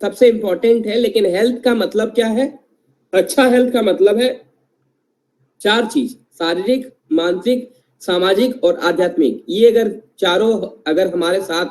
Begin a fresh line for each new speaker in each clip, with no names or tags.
सबसे इंपॉर्टेंट है, लेकिन हेल्थ का मतलब क्या है? अच्छा हेल्थ का मतलब है 4 चीज, शारीरिक, मानसिक, सामाजिक और आध्यात्मिक। ये अगर चारों अगर हमारे साथ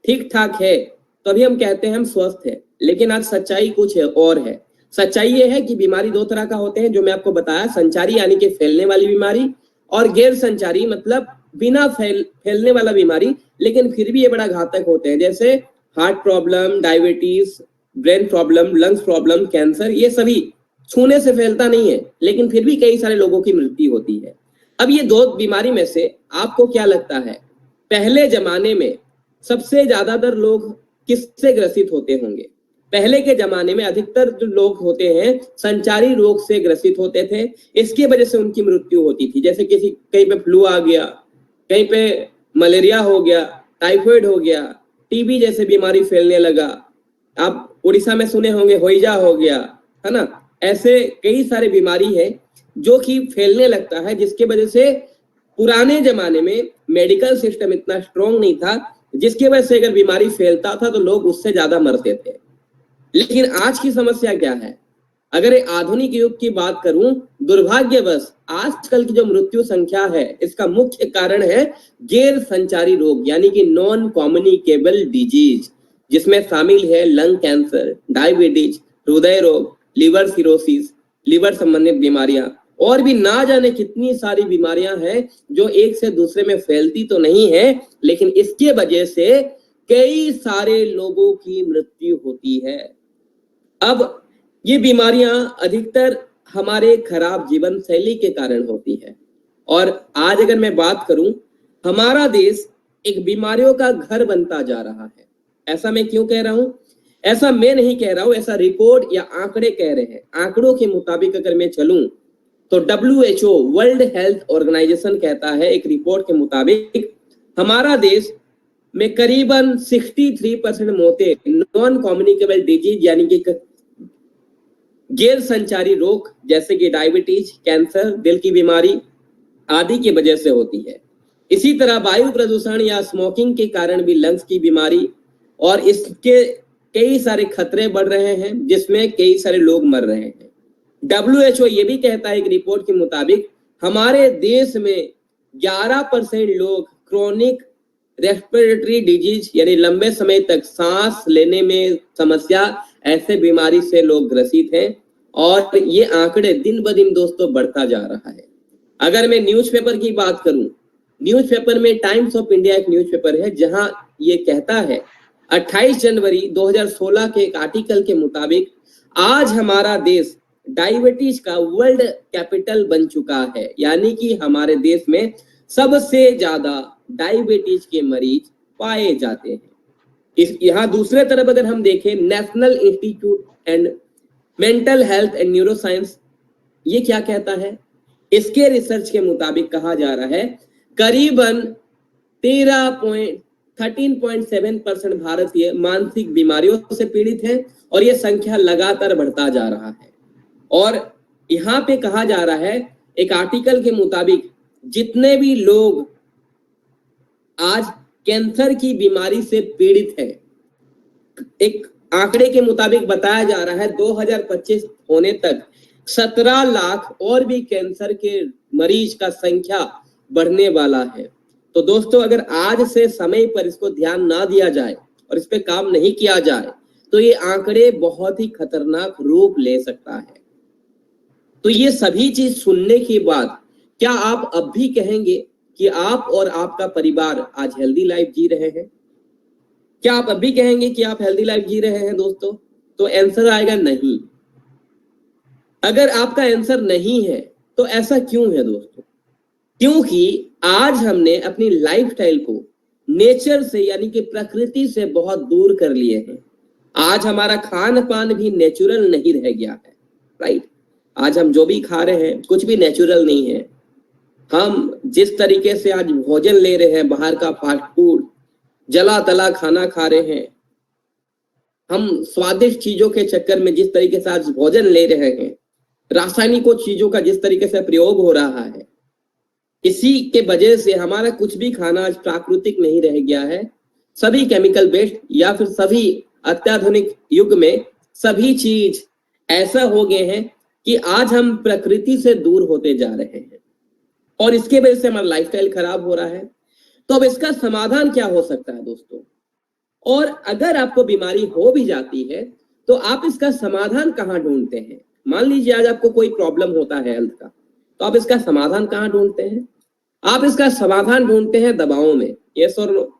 ठीक ठाक है तभी हम कहते हैं हम स्वस्थ हैं। लेकिन आज सच्चाई कुछ है और है। सच्चाई ये है कि बीमारी 2 तरह का होते हैं, जो मैं आपको बताया, संचारी यानी कि फैलने वाली बीमारी, और गैर संचारी मतलब बिना फैलने वाला बीमारी, लेकिन फिर भी ये बड़ा घातक होते हैं, जैसे heart problem, diabetes, brain problem, lungs problem, cancer. ये सभी छूने से फैलता नहीं है, लेकिन फिर भी कई सारे लोगों की मृत्यु होती है। अब ये 2 बीमारी में से आपको क्या लगता है, पहले जमाने में सबसे ज्यादातर लोग किससे ग्रसित होते होंगे? पहले के जमाने में अधिकतर जो लोग होते हैं संचारी रोग से ग्रसित होते थे, इसकी वजह से उनकी मृत्यु होती थी। जैसे किसी कहीं पे फ्लू आ गया, कहीं पे मलेरिया हो गया, टाइफाइड हो गया, टीबी जैसे बीमारी फैलने लगा। आप उड़ीसा में सुने होंगे होइजा हो गया, है ना। ऐसे कई सारे बीमारी है जो कि फैलने लगता है, जिसके वजह से पुराने जमाने में मेडिकल सिस्टम इतना स्ट्रांग नहीं था, जिसकी वजह से अगर बीमारी फैलता था तो लोग उससे ज्यादा मरते थे। लेकिन आज की समस्या क्या है? अगर आधुनिक युग की बात करूं, दुर्भाग्यवश आजकल की जो मृत्यु संख्या है इसका मुख्य कारण है गैर संचारी रोग, यानी कि नॉन कम्युनिकेबल डिजीज, जिसमें शामिल है लंग कैंसर, डायबिटीज, हृदय रोग, लिवर सिरोसिस, लिवर संबंधित बीमारियां, और भी ना जाने कितनी सारी बीमारियां हैं जो एक से दूसरे में फैलती तो नहीं है, लेकिन इसके वजह से कई सारे लोगों की मृत्यु होती है। अब ये बीमारियां अधिकतर हमारे खराब जीवन शैली के कारण होती है। और आज अगर मैं बात करूं, हमारा देश एक बीमारियों का घर बनता जा रहा है। ऐसा मैं क्यों कह रहा हूं? ऐसा मैं नहीं कह रहा हूं, ऐसा रिपोर्ट या आंकड़े कह रहे हैं। आंकड़ों के मुताबिक अगर मैं चलूं तो WHO वर्ल्ड हेल्थ ऑर्गेनाइजेशन कहता है, एक रिपोर्ट के मुताबिक हमारा देश में करीबन 63% मौतें नॉन कम्युनिकेबल डिजीज यानी कि गैर संचारी रोग जैसे कि डायबिटीज, कैंसर, दिल की बीमारी आदि की वजह से होती है। इसी तरह वायु प्रदूषण या स्मोकिंग के कारण भी लंग्स की बीमारी और इसके कई सारे खतरे बढ़ रहे हैं, जिसमें कई सारे लोग मर रहे हैं। WHO ये भी कहता है एक रिपोर्ट के मुताबिक हमारे देश में 11% लोग क्रोनिक रेस्पिरेटरी डिजीज यानी लंबे समय तक सांस लेने में समस्या, ऐसे बीमारी से लोग ग्रसित हैं। और ये आंकड़े दिन ब दिन दोस्तों बढ़ता जा रहा है। अगर मैं न्यूज़पेपर की बात करूं, न्यूज़पेपर में टाइम्स ऑफ इंडिया एक न्यूज़पेपर है जहां ये कहता है 28 जनवरी 2016 के एक आर्टिकल के मुताबिक आज हमारा देश डायबिटीज का वर्ल्ड कैपिटल बन चुका है, यानी कि हमारे देश में सबसे ज्यादा डायबिटीज के मरीज पाए जाते हैं। इस यहाँ दूसरे तरफ अगर हम देखें, national institute and mental health and neuro science ये क्या कहता है? इसके रिसर्च के मुताबिक कहा जा रहा है करीबन 13.7% भारतीय मानसिक बीमारियों से पीड़ित हैं, और यह संख्या लगातार बढ़ता जा रहा है। और यहाँ पे कहा जा रहा है एक आर्टिकल के मुताबिक जितने भी लोग आज कैंसर की बीमारी से पीड़ित हैं, एक आंकड़े के मुताबिक बताया जा रहा है 2025 होने तक 17 लाख और भी कैंसर के मरीज का संख्या बढ़ने वाला है। तो दोस्तों अगर आज से समय पर इसको ध्यान ना दिया जाए और इस पे काम नहीं किया जाए तो ये आंकड़े बहुत ही खतरनाक रूप ले सकता है। तो ये सभी चीज सुनने के बाद क्या आप अब भी कहेंगे कि आप और आपका परिवार आज हेल्दी लाइफ जी रहे हैं? क्या आप अब भी कहेंगे कि आप हेल्दी लाइफ जी रहे हैं दोस्तों? तो आंसर आएगा नहीं। अगर आपका आंसर नहीं है तो ऐसा क्यों है दोस्तों? क्योंकि आज हमने अपनी लाइफस्टाइल को नेचर से यानी कि प्रकृति से बहुत दूर कर लिए हैं। आज हमारा खान पान भी नेचुरल नहीं रह गया है, राइट? आज हम जो भी खा रहे हैं कुछ भी नेचुरल नहीं है। हम जिस तरीके से आज भोजन ले रहे हैं, बाहर का फास्ट फूड, जला तला खाना खा रहे हैं, हम स्वादिष्ट चीजों के चक्कर में जिस तरीके से आज भोजन ले रहे हैं, रासायनिकों चीजों का जिस तरीके से प्रयोग हो रहा है, इसी के वजह से हमारा कुछ भी खाना आज प्राकृतिक नहीं रह गया है। सभी केमिकल बेस्ड या फिर सभी अत्याधुनिक युग में सभी चीज ऐसा हो गए हैं कि आज हम प्रकृति से दूर होते जा रहे हैं और इसके वजह से हमारा लाइफस्टाइल खराब हो रहा है। तो अब इसका समाधान क्या हो सकता है दोस्तों? और अगर आपको बीमारी हो भी जाती है तो आप इसका समाधान कहाँ ढूंढते हैं? मान लीजिए आज आपको कोई प्रॉब्लम होता है हेल्थ का, तो आप इसका समाधान कहाँ ढूंढते हैं? आप इसका समाधान ढूंढते हैं दवाओं में, यस और नो।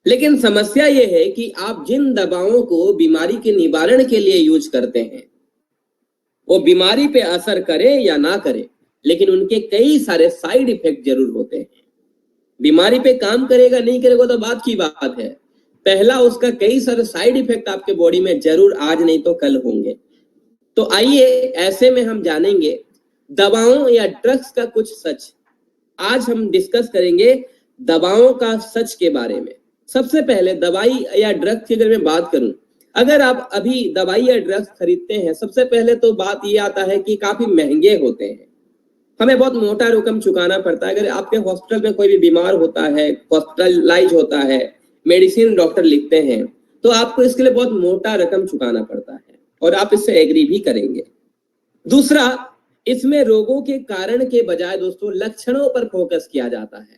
लेकिन समस्या यह है कि आप जिन दवाओं को बीमारी के निवारण के लिए यूज करते हैं वो बीमारी पे असर करे या ना करे, लेकिन उनके कई सारे साइड इफेक्ट जरूर होते हैं। बीमारी पे काम करेगा नहीं करेगा तो बात की बात है, पहला उसका कई सारे साइड इफेक्ट आपके बॉडी में जरूर आज नहीं तो कल होंगे। तो आइए ऐसे में हम जानेंगे दवाओं या ड्रग्स का कुछ सच। आज हम डिस्कस करेंगे दवाओं का सच के बारे में। सबसे पहले दवाई या ड्रग्स की अगर मैं बात करूं, अगर आप अभी दवाई या ड्रग्स खरीदते हैं, सबसे पहले तो बात ये आता है कि काफी महंगे होते हैं, हमें बहुत मोटा रकम चुकाना पड़ता है। अगर आपके हॉस्पिटल में कोई भी बीमार होता है, हॉस्पिटलाइज होता है, मेडिसिन डॉक्टर लिखते हैं, तो आपको इसके लिए बहुत मोटा रकम चुकाना पड़ता है और आप इससे एग्री भी करेंगे। दूसरा, इसमें रोगों के कारण के बजाय दोस्तों लक्षणों पर फोकस किया जाता है।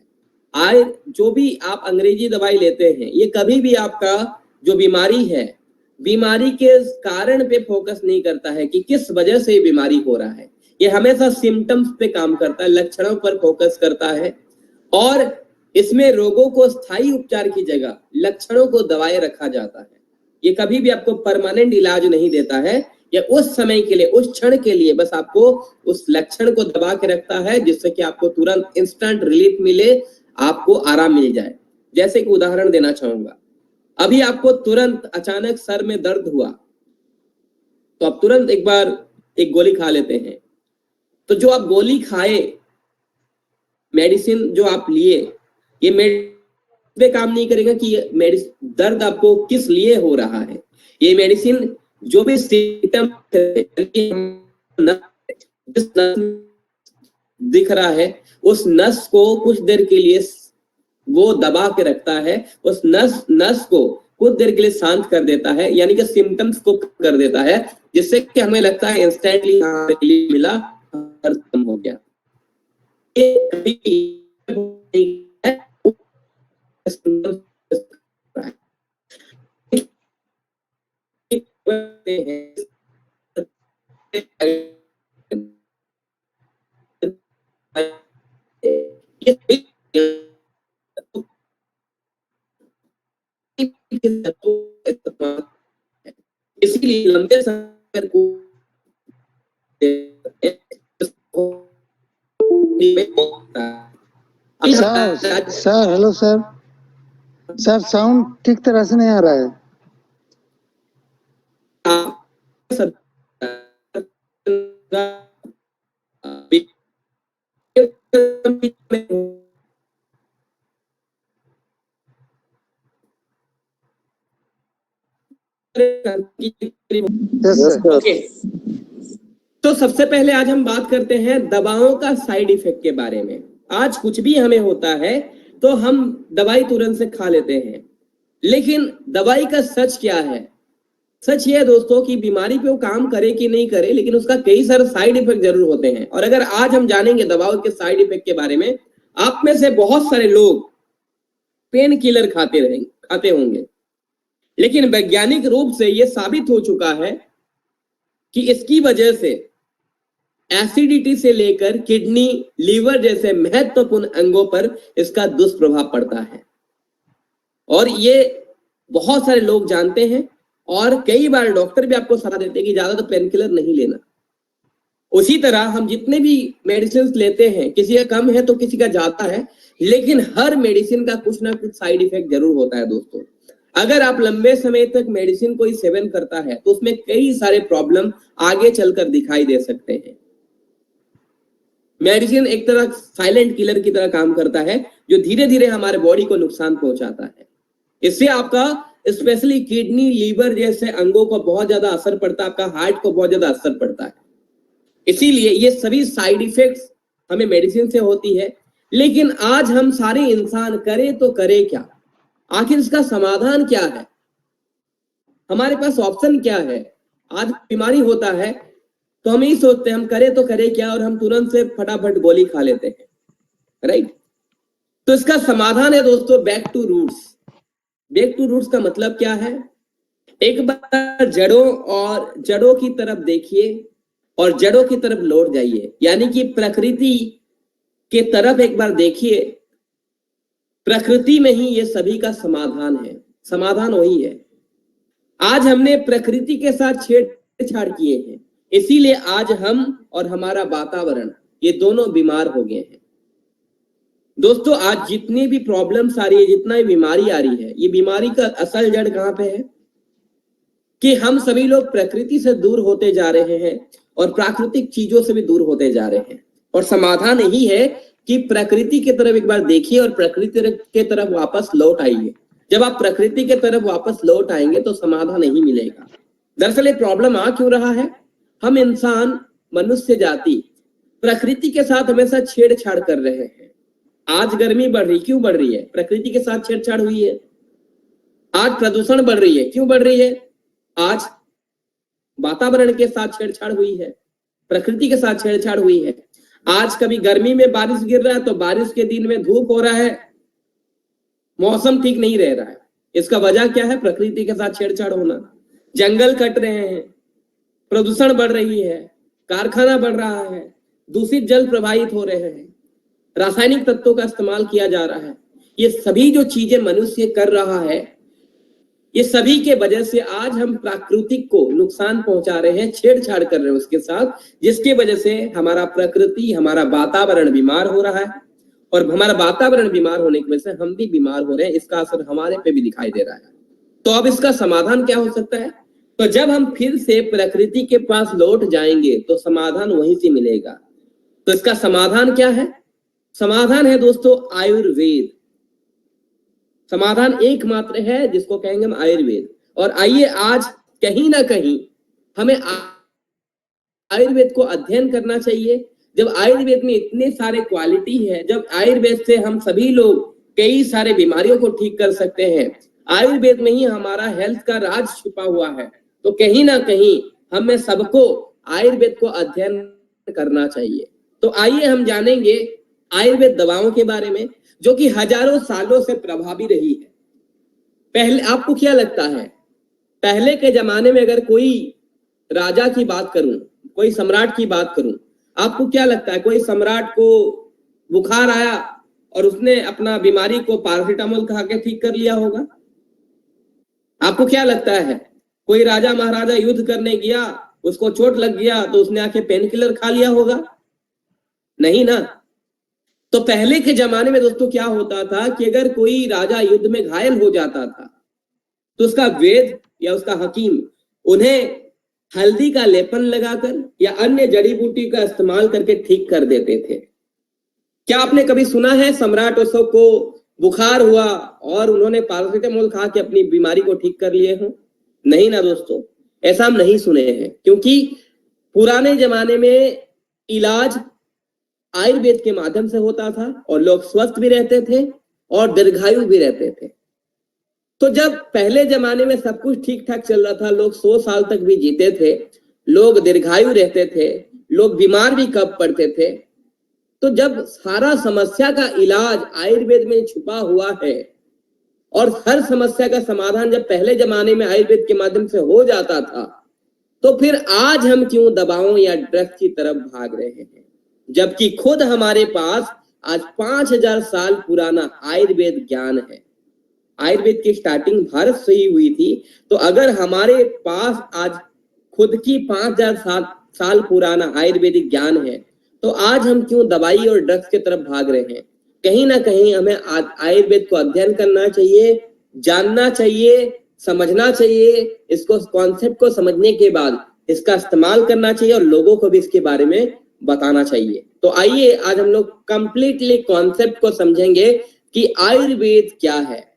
आज जो भी आप अंग्रेजी दवाई लेते हैं, ये कभी भी आपका जो बीमारी है, बीमारी के कारण पे फोकस नहीं करता है कि किस वजह से ये बीमारी हो रहा है। ये हमेशा सिम्टम्स पे काम करता है, लक्षणों पर फोकस करता है और इसमें रोगों को स्थायी उपचार की जगह लक्षणों को दबाए रखा जाता है। ये कभी भी आपको परमानेंट इलाज नहीं देता है, या उस समय के लिए, उस क्षण के लिए बस आपको उस लक्षण को दबा के रखता है जिससे कि आपको तुरंत इंस्टेंट रिलीफ मिले, आपको आराम मिल जाए। जैसे कि उदाहरण देना चाहूंगा, अभी आपको तुरंत अचानक सर में दर्द हुआ तो आप तुरंत एक बार एक गोली खा लेते हैं। तो जो आप गोली खाए, मेडिसिन जो आप लिए, ये पे काम नहीं करेगा कि मेडिसिन दर्द आपको किस लिए हो रहा है। ये मेडिसिन जो भी सिम्टम दिख रहा है उस नस को कुछ देर के लिए वो दबा के रखता है, उस नस को कुछ देर के लिए शांत कर देता है, यानी कि सिम्टम्स को कर देता है, जिससे कि हमें लगता है इंस्टेंटली मिला, खत्म हो गया। इसीलिए लंबे समय को
सर हेलो सर, साउंड ठीक तरह से नहीं आ रहा है।
ओके, तो सबसे पहले आज हम बात करते हैं दवाओं का साइड इफेक्ट के बारे में। आज कुछ भी हमें होता है तो हम दवाई तुरंत से खा लेते हैं, लेकिन दवाई का सच क्या है? सच ये है दोस्तों कि बीमारी पे वो काम करे कि नहीं करे, लेकिन उसका कई सारे साइड इफेक्ट जरूर होते हैं। और अगर आज हम जानेंगे दवाओं के साइड इफेक्ट के बारे में, आप में से बहुत सारे लोग पेन किलर खाते होंगे, लेकिन वैज्ञानिक रूप से यह साबित हो चुका है कि इसकी वजह से एसिडिटी से लेकर किडनी, लीवर जैसे महत्वपूर्ण अंगों पर इसका दुष्प्रभाव पड़ता है। और ये बहुत सारे लोग जानते हैं और कई बार डॉक्टर भी आपको सलाह देते हैं कि ज्यादा तो पेन किलर नहीं लेना। उसी तरह हम जितने भी मेडिसिन लेते हैं, किसी का कम है तो किसी का ज्यादा है, लेकिन हर मेडिसिन का कुछ ना कुछ साइड इफेक्ट जरूर होता है दोस्तों। अगर आप लंबे समय तक मेडिसिन कोई सेवन करता है तो उसमें कई सारे प्रॉब्लम आगे चलकर दिखाई दे सकते हैं। मेडिसिन एक तरह साइलेंट किलर की तरह काम करता है, जो धीरे धीरे हमारे बॉडी को नुकसान पहुंचाता है। इससे आपका स्पेशली किडनी, लीवर जैसे अंगों को बहुत ज्यादा असर पड़ता है, आपका हार्ट को बहुत ज्यादा असर पड़ता है। इसीलिए ये सभी साइड इफेक्ट्स हमें मेडिसिन से होती है। लेकिन आज हम सारे इंसान करे तो करे क्या? आखिर इसका समाधान क्या है? हमारे पास ऑप्शन क्या है? आज बीमारी होता है तो हम यही सोचते हैं हम करें तो करें क्या, और हम तुरंत से फटाफट गोली खा लेते हैं, राइट? तो इसका समाधान है दोस्तों back to roots. Back to roots का मतलब क्या है? एक बार जड़ों की तरफ देखिए और जड़ों की तरफ लौट जाइए, यानी कि प्रकृति के तरफ एक बार देखिए। प्रकृति में ही ये सभी का समाधान है, समाधान वही है। आज हमने प्रकृति के साथ छेड़छाड़ किए हैं, इसीलिए आज हम और हमारा वातावरण ये दोनों बीमार हो गए हैं। दोस्तों आज जितनी भी प्रॉब्लम्स आ रही है, जितना भी बीमारी आ रही है, ये बीमारी का असल जड़ कहाँ पे है? कि हम सभी लोग प्रकृति से दूर होते जा रहे हैं और प्राकृतिक चीजों से भी दूर होते जा रहे हैं। और समाधान यही है कि प्रकृति की तरफ एक बार देखिए और प्रकृति के तरफ वापस लौट आइए। जब आप प्रकृति के तरफ वापस लौट आएंगे तो समाधान नहीं मिलेगा। दरअसल ये प्रॉब्लम आ क्यों रहा है? हम इंसान, मनुष्य जाति प्रकृति के साथ हमेशा छेड़छाड़ कर रहे हैं। आज गर्मी बढ़ रही, क्यों बढ़ रही है? प्रकृति के साथ छेड़छाड़ हुई है। आज प्रदूषण बढ़ रही है, क्यों बढ़ रही है? आज वातावरण के साथ छेड़छाड़ हुई है, प्रकृति के साथ छेड़छाड़ हुई है। आज कभी गर्मी में बारिश गिर रहा है तो बारिश के दिन में धूप हो रहा है, मौसम ठीक नहीं रह रहा है। इसका वजह क्या है? प्रकृति के साथ छेड़छाड़ होना। जंगल कट रहे हैं, प्रदूषण बढ़ रही है, कारखाना बढ़ रहा है, दूषित जल प्रवाहित हो रहे हैं, रासायनिक तत्वों का इस्तेमाल किया जा रहा है। ये सभी जो चीजें मनुष्य कर रहा है, ये सभी के वजह से आज हम प्राकृतिक को नुकसान पहुंचा रहे हैं, छेड़छाड़ कर रहे हैं उसके साथ, जिसके वजह से हमारा प्रकृति, हमारा वातावरण बीमार हो रहा है। और हमारा वातावरण बीमार होने की वजह से हम भी बीमार हो रहे हैं, इसका असर हमारे पे भी दिखाई दे रहा है। तो अब इसका समाधान क्या हो सकता है? तो जब हम फिर से प्रकृति के पास लौट जाएंगे तो समाधान वहीं से मिलेगा। तो इसका समाधान क्या है? समाधान है दोस्तों आयुर्वेद। समाधान एकमात्र है जिसको कहेंगे हम आयुर्वेद। और आइए आज कहीं ना कहीं हमें आयुर्वेद को अध्ययन करना चाहिए। जब आयुर्वेद में इतने सारे क्वालिटी है, जब आयुर्वेद से हम सभी लोग कई सारे बीमारियों को ठीक कर सकते हैं, आयुर्वेद में ही हमारा हेल्थ का राज छुपा हुआ है, तो कहीं ना कहीं हमें सबको आयुर्वेद को अध्ययन करना चाहिए। तो आइए हम जानेंगे आयुर्वेद दवाओं के बारे में, जो कि हजारों सालों से प्रभावी रही है। पहले आपको क्या लगता है, पहले के जमाने में अगर कोई राजा की बात करूं, कोई सम्राट की बात करूं, आपको क्या लगता है कोई सम्राट को बुखार आया और उसने अपना बीमारी को पैरासिटामोल खा के ठीक कर लिया होगा? आपको क्या लगता है कोई राजा महाराजा युद्ध करने गया, उसको चोट लग गया तो उसने आके पेन किलर खा लिया होगा? नहीं ना। तो पहले के जमाने में दोस्तों क्या होता था कि अगर कोई राजा युद्ध में घायल हो जाता था तो उसका वैद्य या उसका हकीम उन्हें हल्दी का लेपन लगाकर या अन्य जड़ी बूटी का इस्तेमाल करके ठीक कर देते थे। क्या आपने कभी सुना है सम्राट अशोक को बुखार हुआ और उन्होंने पैरासिटामोल खा के अपनी बीमारी को ठीक कर लिए हो? नहीं ना दोस्तों, ऐसा हम नहीं सुने हैं, क्योंकि पुराने जमाने में इलाज आयुर्वेद के माध्यम से होता था और लोग स्वस्थ भी रहते थे और दीर्घायु भी रहते थे। तो जब पहले जमाने में सब कुछ ठीक ठाक चल रहा था, लोग 100 साल तक भी जीते थे, लोग दीर्घायु रहते थे, लोग बीमार भी कब पड़ते थे, तो जब सारा समस्या का इलाज आयुर्वेद में छुपा हुआ है और हर समस्या का समाधान जब पहले जमाने में आयुर्वेद के माध्यम से हो जाता था, तो फिर आज हम क्यों दवाओं या ड्रग्स की तरफ भाग रहे हैं, जबकि खुद हमारे पास आज 5000 साल पुराना आयुर्वेद ज्ञान है। आयुर्वेद की स्टार्टिंग भारत से ही हुई थी, तो अगर हमारे पास आज खुद की 5000 साल पुराना आयुर्वेदिक ज्ञान है, तो आज हम क्यों दवाई और ड्रग्स की तरफ भाग रहे हैं? कहीं ना कहीं हमें आयुर्वेद को अध्ययन करना चाहिए, जानना चाहिए, समझना चाहिए, इसको कॉन्सेप्ट को समझने के बाद इसका इस्तेमाल करना चाहिए और लोगों को भी इसके बारे में बताना चाहिए। तो आइए आज हम लोग कंप्लीटली कॉन्सेप्ट को समझेंगे कि आयुर्वेद क्या है।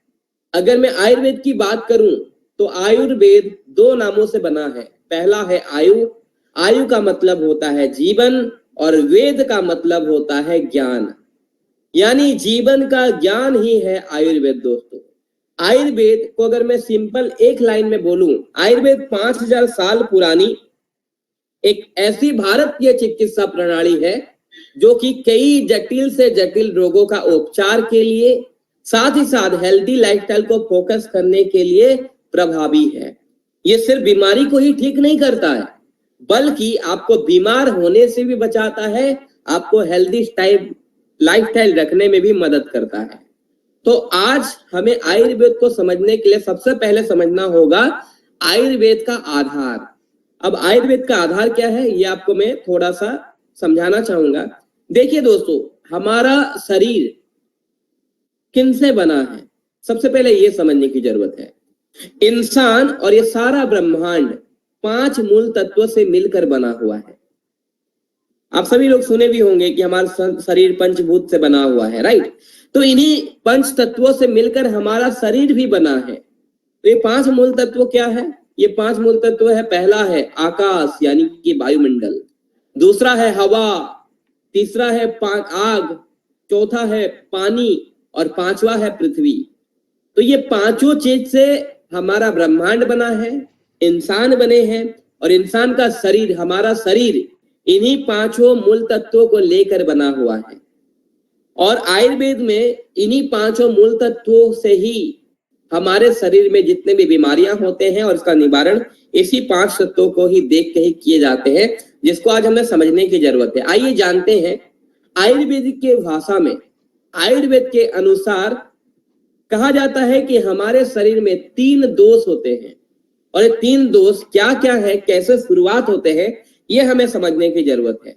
अगर मैं आयुर्वेद की बात करूं तो आयुर्वेद 2 नामों से बना है। पहला है आयु, आयु का मतलब होता है जीवन और वेद का मतलब होता है ज्ञान, यानी जीवन का ज्ञान ही है आयुर्वेद दोस्तों। आयुर्वेद को अगर मैं सिंपल एक लाइन में बोलूं, आयुर्वेद 5000 साल पुरानी एक ऐसी भारतीय चिकित्सा प्रणाली है जो कि कई जटिल से जटिल रोगों का उपचार के लिए, साथ ही साथ हेल्दी लाइफस्टाइल को फोकस करने के लिए प्रभावी है। ये सिर्फ बीमारी को ही ठीक नहीं करता है, बल्कि आपको बीमार होने से भी बचाता है, आपको हेल्दी लाइफस्टाइल रखने में भी मदद करता है। तो आज हमें आयुर्वेद को समझने के लिए सबसे पहले समझना होगा आयुर्वेद का आधार। अब आयुर्वेद का आधार क्या है, ये आपको मैं थोड़ा सा समझाना चाहूंगा। देखिए दोस्तों, हमारा शरीर किनसे बना है, सबसे पहले ये समझने की जरूरत है। इंसान और ये सारा ब्रह्मांड 5 मूल तत्वों से मिलकर बना हुआ है। आप सभी लोग सुने भी होंगे कि हमारा शरीर पंचभूत से बना हुआ है, राइट। तो इन्हीं पंच तत्वों से मिलकर हमारा शरीर भी बना है। तो ये 5 मूल तत्व क्या है? ये 5 मूल तत्व है, पहला है आकाश यानी कि वायुमंडल, दूसरा है हवा, तीसरा है आग, चौथा है पानी और पांचवा है पृथ्वी। तो ये पांचों चीज से हमारा ब्रह्मांड बना है, इंसान बने हैं, और इंसान का शरीर, हमारा शरीर इन्हीं पांचों मूल तत्वों को लेकर बना हुआ है। और आयुर्वेद में इन्हीं पांचों मूल तत्वों से ही हमारे शरीर में जितने भी बीमारियां होते हैं और इसका निवारण इसी 5 तत्वों को ही देख के ही किए जाते हैं, जिसको आज हमें समझने की जरूरत है। आइए जानते हैं, आयुर्वेद के भाषा में, आयुर्वेद के अनुसार कहा जाता है कि हमारे शरीर में 3 दोष होते हैं, और ये 3 दोष क्या क्या है, कैसे शुरुआत होते हैं, ये हमें समझने की जरूरत है।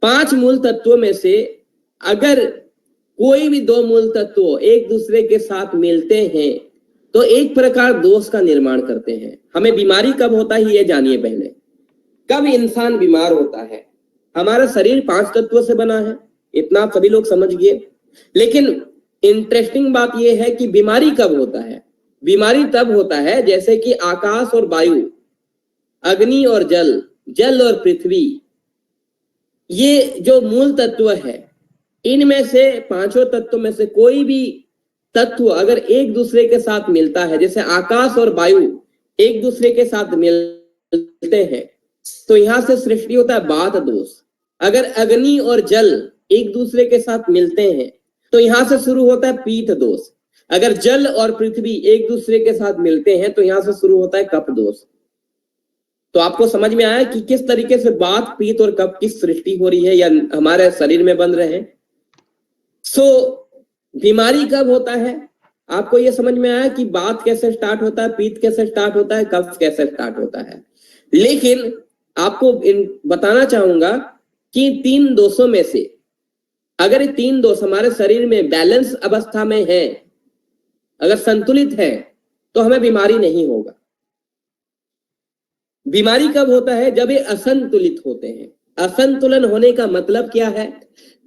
5 मूल तत्वों में से अगर कोई भी 2 मूल तत्व एक दूसरे के साथ मिलते हैं तो एक प्रकार दोष का निर्माण करते हैं। हमें बीमारी कब होता है ये जानिए पहले। कब इंसान बीमार होता है? हमारा शरीर 5 तत्वों से बना है, इतना आप सभी लोग समझ गए। लेकिन इंटरेस्टिंग बात यह है कि बीमारी कब होता है? बीमारी तब होता है जैसे कि आकाश और वायु, अग्नि और जल, जल और पृथ्वी, ये जो मूल तत्व है, इनमें से 5 तत्वों में से कोई भी तत्व अगर एक दूसरे के साथ मिलता है, जैसे आकाश और वायु एक दूसरे के साथ मिलते हैं, तो यहां से सृष्टि होता है वात दोष। अगर अग्नि और जल एक दूसरे के साथ मिलते हैं तो यहां से शुरू होता है पीत दोष। अगर जल और पृथ्वी एक दूसरे के साथ मिलते हैं तो यहां से शुरू होता है कफ दोष। तो आपको समझ में आया कि किस तरीके से वात, पीत और कफ की सृष्टि हो रही है या हमारे शरीर में बन रहे हैं। बीमारी कब होता है? आपको यह समझ में आया कि वात कैसे स्टार्ट होता है, पीत कैसे स्टार्ट होता है, कफ कैसे स्टार्ट होता है। लेकिन आपको बताना चाहूंगा कि 3 दोषों में से अगर ये 3 दोष हमारे शरीर में बैलेंस अवस्था में है, अगर संतुलित है, तो हमें बीमारी नहीं होगा। बीमारी कब होता है? जब ये असंतुलित होते हैं। असंतुलन होने का मतलब क्या है?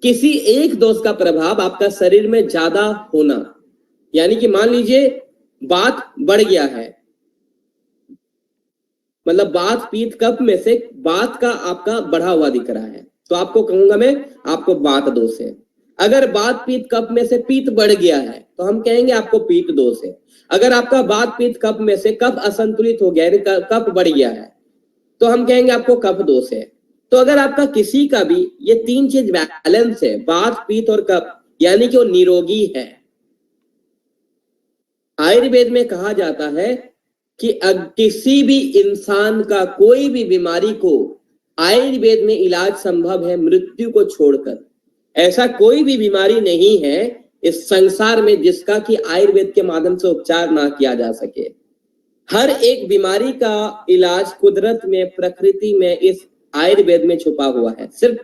किसी एक दोष का प्रभाव आपका शरीर में ज्यादा होना, यानी कि मान लीजिए वात बढ़ गया है, मतलब वात, पीत, कफ में से वात का आपका बढ़ा हुआ दिख रहा है, तो आपको कहूंगा मैं, आपको वात दोष है। अगर वात, पीत, कफ में से पीत बढ़ गया है तो हम कहेंगे आपको पीत दोष है। अगर आपका वात, पीत, कफ में से कफ असंतुलित हो गया है, कफ बढ़ गया है, तो हम कहेंगे आपको कफ दोष है। तो अगर आपका किसी का भी ये 3 चीज बैलेंस है, वात, पीत और कफ, यानी कि वो निरोगी है। आयुर्वेद में कहा जाता है कि किसी भी इंसान का कोई भी बीमारी को आयुर्वेद में इलाज संभव है मृत्यु को छोड़कर। ऐसा कोई भी बीमारी नहीं है इस संसार में जिसका कि आयुर्वेद के माध्यम से उपचार ना किया जा सके। हर एक बीमारी का इलाज कुदरत में, प्रकृति में, इस आयुर्वेद में छुपा हुआ है, सिर्फ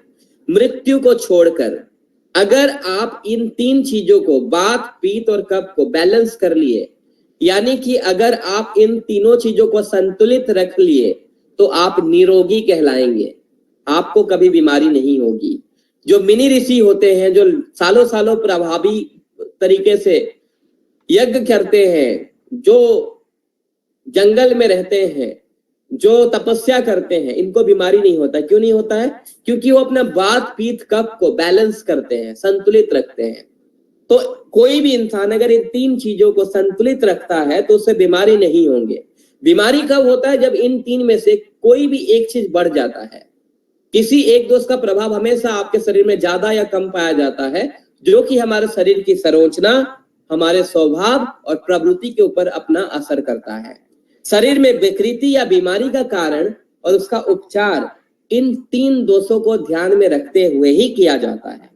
मृत्यु को छोड़कर। अगर आप इन 3 चीजों को, वात, पीत और कफ को बैलेंस कर लिए, यानी कि अगर आप इन तीनों चीजों को संतुलित रख लिए, तो आप निरोगी कहलाएंगे, आपको कभी बीमारी नहीं होगी। जो मिनी ऋषि होते हैं, जो सालों सालों प्रभावी तरीके से यज्ञ करते हैं, जो जंगल में रहते हैं, जो तपस्या करते हैं, इनको बीमारी नहीं होता। क्यों नहीं होता है? क्योंकि वो अपना वात, पीत, कफ को बैलेंस करते हैं, संतुलित रखते हैं। तो कोई भी इंसान अगर इन 3 चीजों को संतुलित रखता है तो उससे बीमारी नहीं होंगे। बीमारी कब होता है? जब इन 3 में से कोई भी एक चीज बढ़ जाता है। किसी एक दोष का प्रभाव हमेशा आपके शरीर में ज्यादा या कम पाया जाता है, जो कि हमारे शरीर की संरचना, हमारे स्वभाव और प्रवृत्ति के ऊपर अपना असर करता है। शरीर में विकृति या बीमारी का कारण और उसका उपचार इन 3 दोषों को ध्यान में रखते हुए ही किया जाता है।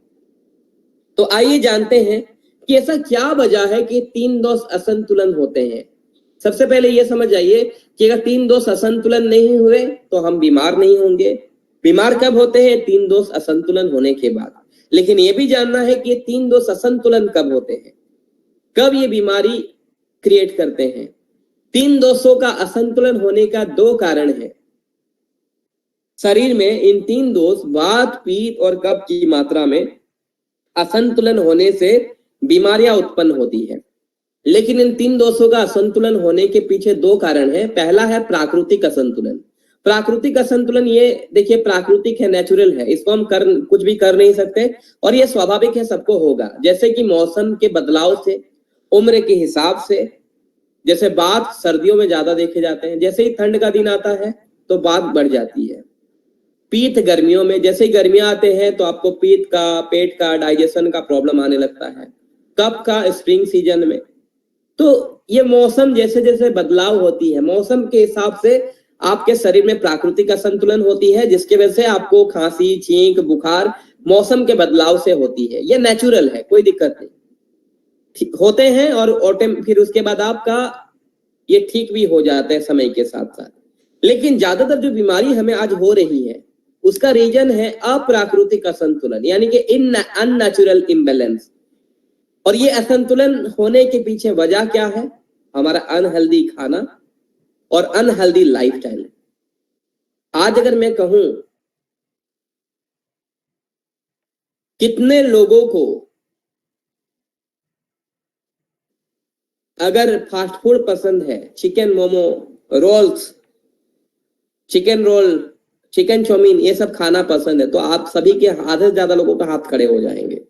तो आइए जानते हैं कि ऐसा क्या वजह है कि 3 दोष असंतुलन होते हैं। सबसे पहले यह समझ जाइए कि अगर 3 दोष असंतुलन नहीं हुए तो हम बीमार नहीं होंगे। बीमार कब होते हैं? 3 दोष असंतुलन होने के बाद। लेकिन यह भी जानना है कि 3 दोष असंतुलन कब होते हैं, कब ये बीमारी क्रिएट करते हैं। 3 दोषों का असंतुलन होने का 2 कारण है। शरीर में इन 3 दोष वात, पित्त और कफ की मात्रा में असंतुलन होने से बीमारियां उत्पन्न होती है। लेकिन इन 3 दोषों का असंतुलन होने के पीछे 2 कारण है। पहला है प्राकृतिक असंतुलन। प्राकृतिक असंतुलन, ये देखिए प्राकृतिक है, नेचुरल है, इसको हम कुछ भी कर नहीं सकते और ये स्वाभाविक है, सबको होगा। जैसे कि मौसम के बदलाव से, उम्र के हिसाब से, जैसे बात सर्दियों में ज्यादा देखे जाते हैं, जैसे ही ठंड का दिन आता है तो बात बढ़ जाती है। पित्त गर्मियों में, जैसे ही गर्मियां आते हैं तो आपको पित्त का, पेट का, डाइजेशन का प्रॉब्लम आने लगता है। कफ का स्प्रिंग सीजन में। तो ये मौसम जैसे जैसे बदलाव होती है, मौसम के हिसाब से आपके शरीर में प्राकृतिक असंतुलन होती है, जिसके वजह से आपको खांसी, छींक, बुखार मौसम के बदलाव से होती है। ये नेचुरल है, कोई दिक्कत नहीं, होते हैं और फिर उसके बाद आपका ये ठीक भी हो जाता है समय के साथ साथ। लेकिन ज्यादातर जो बीमारी हमें आज हो रही है उसका रीजन है अप्राकृतिक असंतुलन, यानी कि अननेचुरल इम्बैलेंस। और ये असंतुलन होने के पीछे वजह क्या है? हमारा अनहेल्दी खाना और अनहेल्दी लाइफस्टाइल। आज अगर मैं कहूं कितने लोगों को अगर फास्ट फूड पसंद है, chicken momo, rolls, chicken roll, chicken chow mein, ये सब खाना पसंद है, तो आप सभी के आधे से ज्यादा लोगों का हाथ खड़े हो जाएंगे।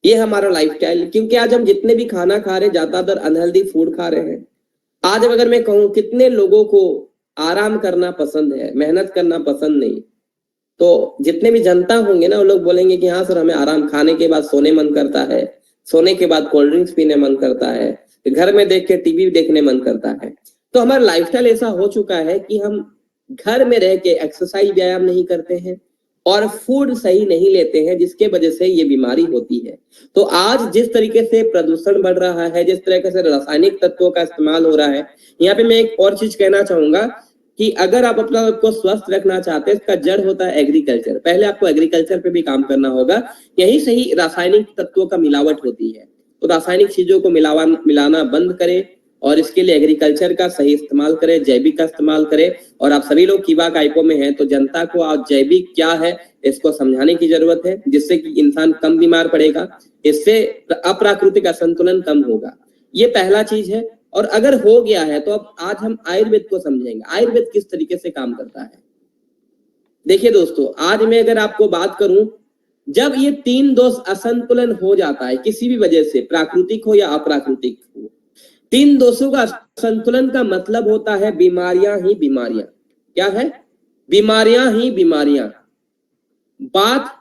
ये हमारा लाइफस्टाइल, क्योंकि आज हम जितने भी खाना खा रहे हैं ज्यादातर अनहेल्दी फूड खा रहे हैं। आज अगर मैं कहूं कितने लोगों को आराम करना पसंद है, मेहनत करना पसंद नहीं, तो जितने भी जनता होंगे ना वो लोग बोलेंगे कि हाँ सर हमें आराम, खाने के बाद सोने मन करता है, सोने के बाद कोल्ड ड्रिंक्स पीने मन करता है, घर में देख के टीवी देखने मन करता है। तो हमारा लाइफस्टाइल ऐसा हो चुका है कि हम घर में रह के एक्सरसाइज, व्यायाम नहीं करते हैं और फूड सही नहीं लेते हैं, जिसके वजह से ये बीमारी होती है। तो आज जिस तरीके से प्रदूषण बढ़ रहा है, जिस तरीके से रासायनिक तत्वों का इस्तेमाल हो रहा है, यहाँ पे मैं एक और चीज कहना चाहूंगा कि अगर आप अपना आपको स्वस्थ रखना चाहते हैं, इसका जड़ होता है एग्रीकल्चर। पहले आपको एग्रीकल्चर पे भी काम करना होगा, यही सही रासायनिक तत्वों का मिलावट होती है। तो रासायनिक चीजों को मिलाना बंद करें और इसके लिए एग्रीकल्चर का सही इस्तेमाल करें, जैविक का इस्तेमाल करें। और आप सभी लोग कीवा काइपो में हैं तो जनता को आज जैविक क्या है इसको समझाने की जरूरत है, जिससे कि इंसान कम बीमार पड़ेगा, इससे अप्राकृतिक असंतुलन कम होगा। ये पहला चीज है। और अगर हो गया है तो अब आज हम आयुर्वेद को समझेंगे, आयुर्वेद किस तरीके से काम करता है। देखिए दोस्तों, आज मैं अगर आपको बात करूं, जब ये 3 दोष असंतुलन हो जाता है किसी भी वजह से, प्राकृतिक हो या अप्राकृतिक हो, 3 दोषों का संतुलन का मतलब होता है बीमारियां ही बीमारियां। क्या है? बीमारियां ही बीमारियां। वात,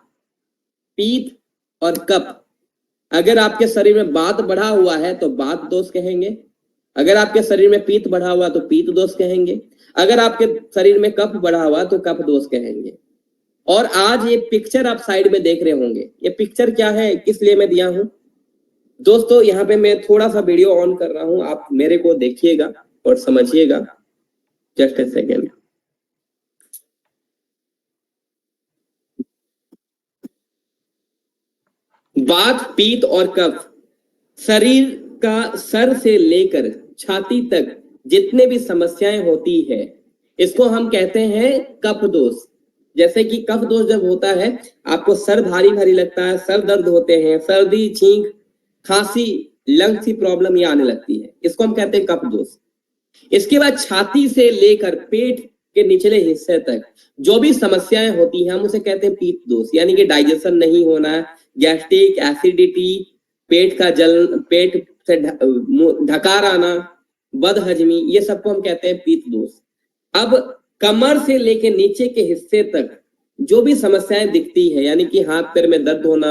पित्त और कफ। अगर आपके शरीर में वात बढ़ा हुआ है तो वात दोष कहेंगे, अगर आपके शरीर में पित्त बढ़ा हुआ तो पित्त दोष कहेंगे, अगर आपके शरीर में कफ बढ़ा हुआ तो कफ दोष कहेंगे। और आज ये पिक्चर आप साइड में देख रहे होंगे, ये पिक्चर क्या है, किस लिए मैं दिया हूं दोस्तों? यहाँ पे मैं थोड़ा सा वीडियो ऑन कर रहा हूं, आप मेरे को देखिएगा और समझिएगा। Just a second. वात, पित्त और कफ, शरीर का सर से लेकर छाती तक जितने भी समस्याएं होती है इसको हम कहते हैं कफ दोष। जैसे कि कफ दोष जब होता है आपको सर भारी भारी लगता है, सर दर्द होते हैं, सर्दी, छींक, खांसी, लंग्स की प्रॉब्लम ये आने लगती है, इसको हम कहते हैं कफ दोष। इसके बाद छाती से लेकर पेट के निचले हिस्से तक जो भी समस्याएं होती हैं हम उसे कहते हैं पित्त दोष, यानी कि डाइजेशन नहीं होना, गैस्ट्रिक, एसिडिटी, पेट का जल, पेट से ढकार आना, बदहजमी, ये सबको हम कहते हैं पीत दोष। अब कमर से लेके नीचे के हिस्से तक जो भी समस्याएं दिखती है, यानी कि हाथ पैर में दर्द होना,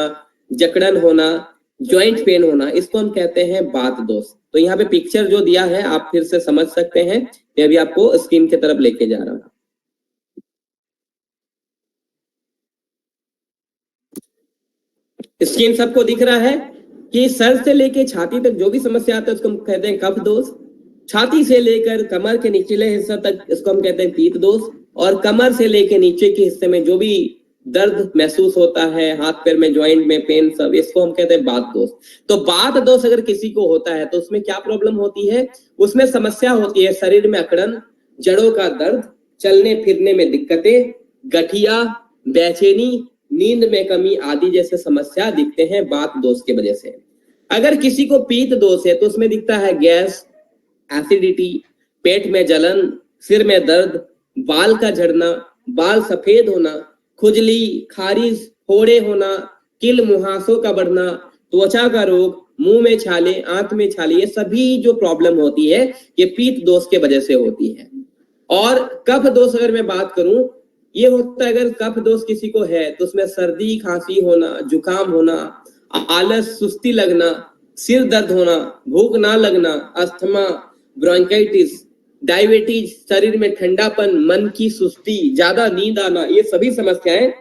जकड़न होना, जॉइंट पेन होना, इसको हम कहते हैं बात दोष। तो यहाँ पे पिक्चर जो दिया है आप फिर से समझ सकते हैं, मैं अभी आपको स्क्रीन की तरफ लेके जा रहा हूं। स्क्रीन सबको दिख रहा है कि सर से लेके छाती तक जो भी समस्या आता है उसको हम कहते हैं कफ दोष, छाती से लेकर कमर के निचले हिस्से तक इसको हम कहते हैं पीत दोष, और कमर से लेके नीचे के हिस्से में जो भी दर्द महसूस होता है, हाथ पैर में जॉइंट में पेन, सब इसको हम कहते हैं बात दोष। तो बात दोष अगर किसी को होता है तो उसमें क्या प्रॉब्लम होती है? उसमें समस्या होती है शरीर में अकड़न, जड़ों का दर्द, चलने फिरने में दिक्कतें, गठिया, बेचैनी, नींद में कमी आदि जैसे समस्या दिखते हैं बात दोष की वजह से। अगर किसी को पीत दोष है तो उसमें दिखता है गैस, एसिडिटी, पेट में जलन, सिर में दर्द, बाल का झड़ना, बाल सफेद होना, खुजली, खारिज, फोड़े होना, किल मुहासों का बढ़ना, त्वचा का रोग, मुंह में छाले, आंख में छाले, ये सभी जो प्रॉब्लम होती है ये पीत दोष के वजह से होती है। और कफ दोष अगर मैं बात करूं, ये होता है अगर कफ दोष किसी को है तो उसमें सर्दी, खांसी होना, जुकाम होना, आलस, सुस्ती लगना, सिर दर्द होना, भूख ना लगना, अस्थमा, ब्रोंकाइटिस, डायबिटीज, शरीर में ठंडापन, मन की सुस्ती, ज्यादा नींद आना, ये सभी समस्याएं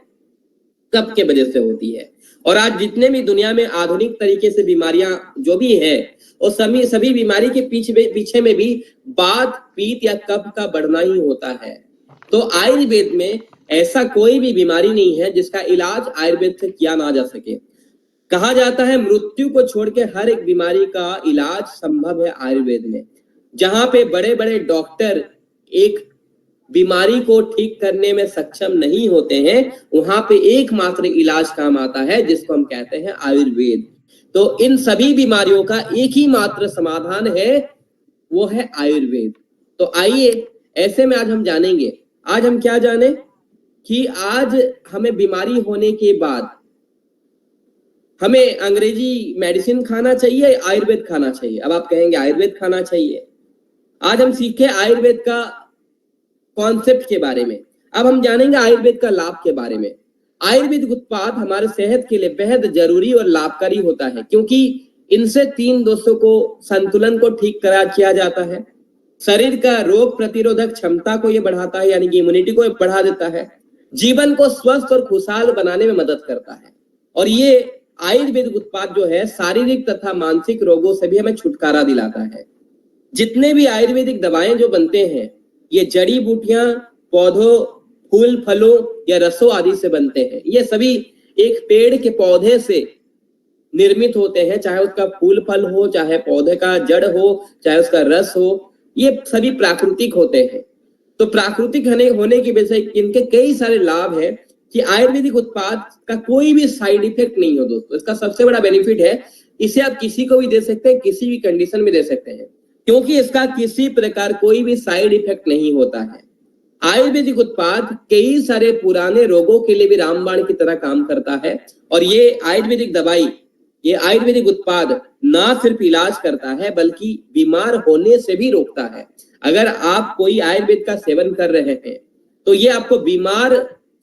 कफ के वजह से होती है। और आज जितने भी दुनिया में आधुनिक तरीके से बीमारियां जो भी है, और सभी बीमारी के पीछे में भी बात, पीत या कफ का बढ़ना ही होता है। तो आयुर्वेद में ऐसा कोई भी बीमारी नहीं है जिसका इलाज आयुर्वेद से किया ना जा सके। कहा जाता है मृत्यु को छोड़ के हर एक बीमारी का इलाज संभव है आयुर्वेद में। जहां पे बड़े बड़े डॉक्टर एक बीमारी को ठीक करने में सक्षम नहीं होते हैं, वहां पे एकमात्र इलाज काम आता है जिसको हम कहते हैं आयुर्वेद। तो इन सभी बीमारियों का एक ही मात्र समाधान है, वो है आयुर्वेद। तो आइए ऐसे में आज हम जानेंगे, आज हम क्या जाने कि आज हमें बीमारी होने के बाद हमें अंग्रेजी मेडिसिन खाना चाहिए, आयुर्वेद खाना चाहिए। अब आप कहेंगे आयुर्वेद खाना चाहिए। आज हम सीखे आयुर्वेद का कॉन्सेप्ट के बारे में। अब हम जानेंगे आयुर्वेद का लाभ के बारे में। आयुर्वेदिक उत्पाद हमारे सेहत के लिए बेहद जरूरी और लाभकारी होता है, क्योंकि इनसे 3 दोषों को, संतुलन को ठीक किया जाता है, शरीर का रोग प्रतिरोधक क्षमता को ये बढ़ाता है, यानी कि इम्यूनिटी को बढ़ा देता है, जीवन को स्वस्थ और खुशहाल बनाने में मदद करता है। और ये आयुर्वेदिक उत्पाद जो है शारीरिक तथा मानसिक रोगों से भी हमें छुटकारा दिलाता है। जितने भी आयुर्वेदिक दवाएं जो बनते हैं ये जड़ी बूटियां, पौधों, फूल, फलों या रसों आदि से बनते हैं। ये सभी एक पेड़ के पौधे से निर्मित होते हैं, चाहे उसका फूल फल हो, चाहे पौधे का जड़ हो, चाहे उसका रस हो, ये सभी प्राकृतिक होते हैं। तो प्राकृतिक होने की वजह से इनके कई सारे लाभ है कि आयुर्वेदिक उत्पाद का कोई भी साइड इफेक्ट नहीं हो दोस्तों। इसका सबसे बड़ा बेनिफिट है, इसे आप किसी को भी दे सकते हैं, किसी भी कंडीशन में दे सकते हैं, क्योंकि इसका किसी प्रकार कोई भी साइड इफेक्ट नहीं होता है। आयुर्वेदिक उत्पाद कई सारे पुराने रोगों के लिए भी रामबाण की तरह काम करता है। और ये आयुर्वेदिक दवाई, ये आयुर्वेदिक उत्पाद ना सिर्फ इलाज करता है बल्कि बीमार होने से भी रोकता है। अगर आप कोई आयुर्वेद का सेवन कर रहे हैं तो ये आपको बीमार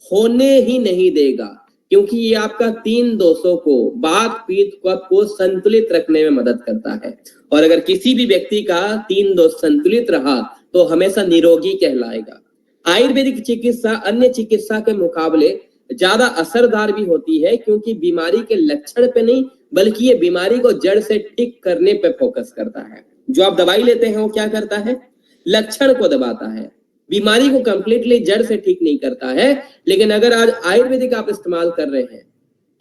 होने ही नहीं देगा, क्योंकि ये आपका 3 दोषों को, बात, पीत, कफ को संतुलित रखने में मदद करता है। और अगर किसी भी व्यक्ति का 3 दोष संतुलित रहा तो हमेशा निरोगी कहलाएगा। आयुर्वेदिक चिकित्सा अन्य चिकित्सा के मुकाबले ज्यादा असरदार भी होती है, क्योंकि बीमारी के लक्षण पे नहीं बल्कि ये बीमारी को जड़ से ठीक करने पे फोकस करता है। जो आप दवाई लेते हैं वो क्या करता है? लक्षण को दबाता है, बीमारी को कंप्लीटली जड़ से ठीक नहीं करता है। लेकिन अगर आज आयुर्वेदिक आप इस्तेमाल कर रहे हैं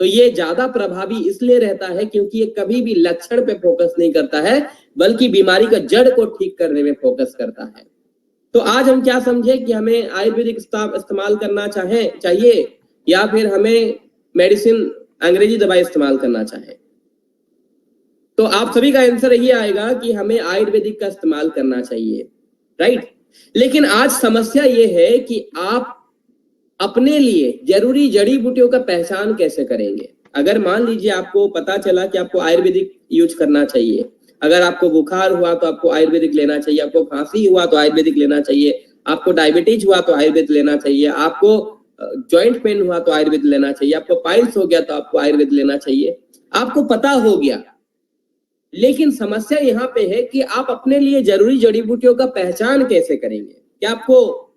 तो ये ज्यादा प्रभावी इसलिए रहता है क्योंकि ये कभी भी लक्षण पे फोकस नहीं करता है बल्कि बीमारी का जड़ को ठीक करने में फोकस करता है। तो आज हम क्या समझे कि हमें आयुर्वेदिक इस्तेमाल करना चाहिए या फिर हमें मेडिसिन, अंग्रेजी दवाई इस्तेमाल करना चाहिए? तो आप सभी का आंसर यही आएगा कि हमें आयुर्वेदिक का इस्तेमाल करना चाहिए, राइट। लेकिन आज समस्या ये है कि आप अपने लिए जरूरी जड़ी बूटियों का पहचान कैसे करेंगे? अगर मान लीजिए आपको पता चला कि आपको आयुर्वेदिक यूज करना चाहिए, अगर आपको बुखार हुआ तो आपको आयुर्वेदिक लेना चाहिए, आपको खांसी हुआ तो आयुर्वेदिक लेना चाहिए, आपको डायबिटीज हुआ तो आयुर्वेद लेना चाहिए, आपको जॉइंट पेन हुआ तो आयुर्वेद लेना चाहिए, आपको पाइल्स हो गया तो आपको आयुर्वेद लेना चाहिए, आपको पता हो गया। लेकिन समस्या यहाँ पे है कि आप अपने लिए जरूरी जड़ी बूटियों का पहचान कैसे करेंगे? क्या आपको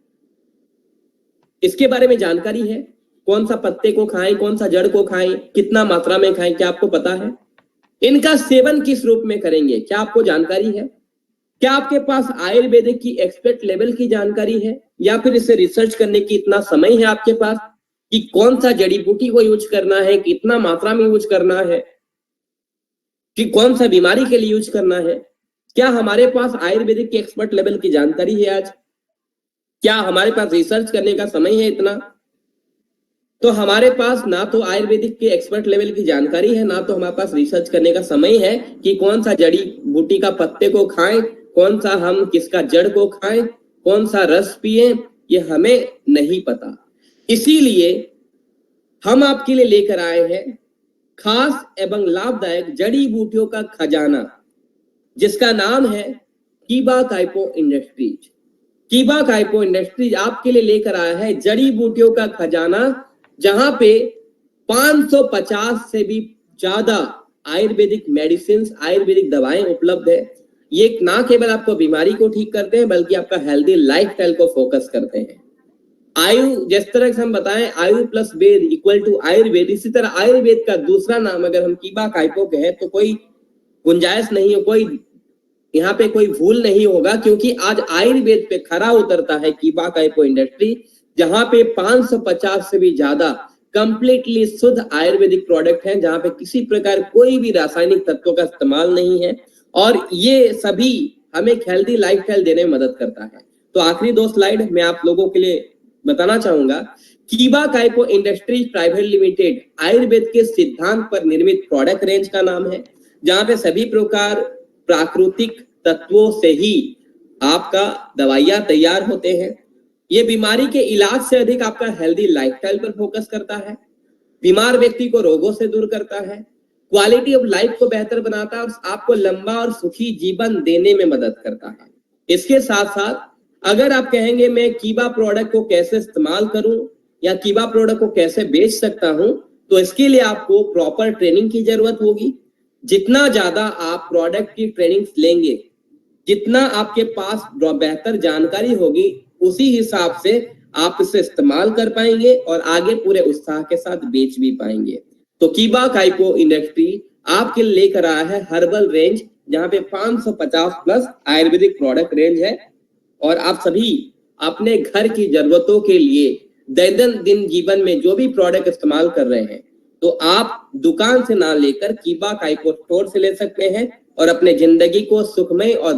इसके बारे में जानकारी है? कौन सा पत्ते को खाएं, कौन सा जड़ को खाएं, कितना मात्रा में खाएं, क्या आपको पता है? इनका सेवन किस रूप में करेंगे, क्या आपको जानकारी है? क्या आपके पास आयुर्वेदिक की एक्सपर्ट लेवल की जानकारी है, या फिर इसे रिसर्च करने की इतना समय है आपके पास कि कौन सा जड़ी बूटी को यूज करना है, कितना मात्रा में यूज करना है, कि कौन सा बीमारी के लिए यूज करना है? क्या हमारे पास आयुर्वेदिक की एक्सपर्ट लेवल की जानकारी है आज? क्या हमारे पास रिसर्च करने का समय है इतना? तो हमारे पास ना तो आयुर्वेदिक के एक्सपर्ट लेवल की जानकारी है, ना तो हमारे पास रिसर्च करने का समय है कि कौन सा जड़ी बूटी का पत्ते को खाएं, कौन सा हम किसका जड़ को खाएं, कौन सा रस पिए, ये हमें नहीं पता। इसीलिए हम आपके लिए लेकर आए हैं खास एवं लाभदायक जड़ी बूटियों का खजाना, जिसका नाम है कीबा काइपो इंडस्ट्रीज। कीबा काइपो इंडस्ट्रीज आपके लिए लेकर आया है जड़ी बूटियों का खजाना, जहां पे 550 से भी ज्यादा आयुर्वेदिक मेडिसिन, आयुर्वेदिक दवाएं उपलब्ध है। ये ना केवल आपको बीमारी को ठीक करते हैं, बल्कि आपका हेल्दी लाइफस्टाइल को फोकस करते हैं। आयु, जिस तरह से हम बताएं आयु plus Veda equal to Ayurveda, इसी तरह आयुर्वेद का दूसरा नाम अगर हम कीबा काइपो कहें तो कोई गुंजाइश नहीं हो, कोई यहाँ पे कोई भूल नहीं होगा, क्योंकि आज आयुर्वेद पे खरा उतरता है कीबा काइपो इंडस्ट्री, जहां पे 550 से भी ज्यादा कंप्लीटली शुद्ध आयुर्वेदिक प्रोडक्ट हैं, जहां पे किसी प्रकार कोई भी रासायनिक तत्वों का इस्तेमाल नहीं है, और ये सभी हमें एक हेल्दी लाइफस्टाइल देने में मदद करता है। तो आखिरी 2 स्लाइड मैं आप लोगों के लिए बताना चाहूंगा। कीबा काइपो इंडस्ट्रीज प्राइवेट लिमिटेड आयुर्वेद के सिद्धांत पर निर्मित प्रोडक्ट रेंज का नाम है, जहां पे सभी प्रकार प्राकृतिक तत्वों से ही आपका दवाइयां तैयार होते हैं। ये बीमारी के इलाज से अधिक आपका हेल्दी लाइफस्टाइल पर फोकस करता है, बीमार व्यक्ति को रोगों से दूर करता है, क्वालिटी ऑफ लाइफ को बेहतर बनाता है और आपको लंबा और सुखी जीवन देने में मदद करता है। इसके साथ साथ अगर आप कहेंगे मैं कीबा प्रोडक्ट को कैसे इस्तेमाल करूं या कीबा प्रोडक्ट को कैसे बेच सकता हूं, तो इसके लिए आपको प्रॉपर ट्रेनिंग की जरूरत होगी। जितना ज्यादा आप प्रोडक्ट की ट्रेनिंग लेंगे, जितना आपके पास बेहतर जानकारी होगी, उसी हिसाब से आप इसे इस्तेमाल कर पाएंगे और आगे पूरे उत्साह के साथ बेच भी पाएंगे। तो कीबा काइपो इंडस्ट्री आपके लिए लेकर आया है हर्बल रेंज, जहां पे 550 प्लस आयुर्वेदिक प्रोडक्ट रेंज है, और आप सभी अपने घर की जरूरतों के लिए दैनंदिन जीवन में जो भी प्रोडक्ट इस्तेमाल कर रहे हैं, तो आप दुकान से ना लेकर कीबा काइपो स्टोर से ले सकते हैं और अपने जिंदगी को सुखमय और